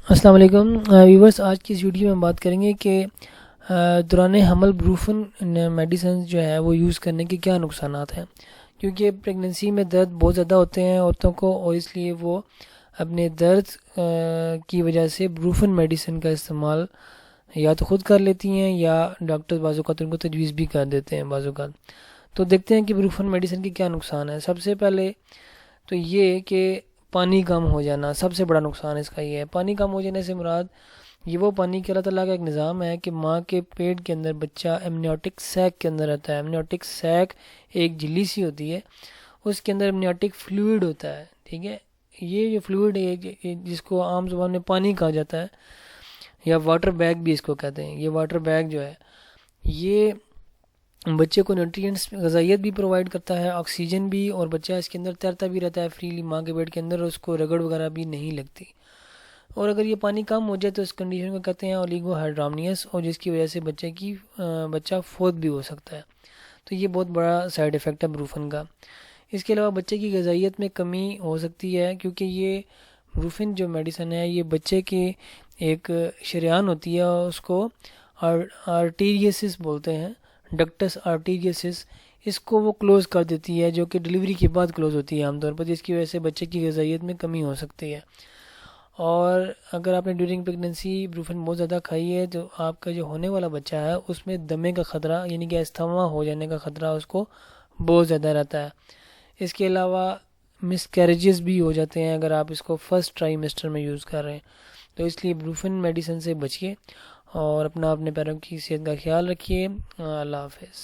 السلام علیکم ویورس، آج کی اس ویڈیو میں ہم بات کریں گے کہ دوران حمل بروفن میڈیسنز جو ہے وہ یوز کرنے کے کیا نقصانات ہیں، کیونکہ پریگننسی میں درد بہت زیادہ ہوتے ہیں عورتوں کو، اور اس لیے وہ اپنے درد کی وجہ سے بروفن میڈیسن کا استعمال یا تو خود کر لیتی ہیں یا ڈاکٹر بعض اوقات ان کو تجویز بھی کر دیتے ہیں بعض اوقات۔ تو دیکھتے ہیں کہ بروفن میڈیسن کے کیا نقصان ہیں۔ سب سے پہلے تو یہ کہ پانی کم ہو جانا، سب سے بڑا نقصان اس کا یہ ہے۔ پانی کم ہو جانے سے مراد یہ وہ پانی کہ اللہ تعالیٰ کا ایک نظام ہے کہ ماں کے پیٹ کے اندر بچہ ایمنیوٹک سیک کے اندر رہتا ہے۔ ایمنیوٹک سیک ایک جھلی سی ہوتی ہے، اس کے اندر ایمنیوٹک فلوئڈ ہوتا ہے، ٹھیک ہے۔ یہ جو فلوئڈ ہے جس کو عام زبان میں پانی کہا جاتا ہے یا واٹر بیگ بھی اس کو کہتے ہیں، یہ واٹر بیگ جو ہے یہ بچے کو نیوٹرینٹس غذائیت بھی پرووائڈ کرتا ہے، آکسیجن بھی، اور بچہ اس کے اندر تیرتا بھی رہتا ہے فریلی ماں کے پیٹ کے اندر، اور اس کو رگڑ وغیرہ بھی نہیں لگتی۔ اور اگر یہ پانی کم ہو جائے تو اس کنڈیشن کو کہتے ہیں اولیگو ہائیڈرامنیس، اور جس کی وجہ سے بچہ فوت بھی ہو سکتا ہے۔ تو یہ بہت بڑا سائیڈ ایفیکٹ ہے بروفن کا۔ اس کے علاوہ بچے کی غذائیت میں کمی ہو سکتی ہے، کیونکہ یہ بروفن جو میڈیسن ہے یہ بچے کی ایک شریان ہوتی ہے، اس کو آرٹیریسس بولتے ہیں، ڈکٹس آرٹیریسس، اس کو وہ کلوز کر دیتی ہے، جو کہ ڈلیوری کے بعد کلوز ہوتی ہے عام طور پر، جس کی وجہ سے بچے کی غذائیت میں کمی ہو سکتی ہے۔ اور اگر آپ نے ڈیورنگ پریگننسی بروفن بہت زیادہ کھائی ہے تو آپ کا جو ہونے والا بچہ ہے اس میں دمے کا خطرہ، یعنی کہ استھما ہو جانے کا خطرہ اس کو بہت زیادہ رہتا ہے۔ اس کے علاوہ مس کیریجز بھی ہو جاتے ہیں اگر آپ اس کو فرسٹ ٹرائیمسٹر میں یوز کر رہے ہیں۔ تو اس لیے بروفن میڈیسن سے بچیے اور اپنے پیروں کی صحت کا خیال رکھیے۔ اللہ حافظ۔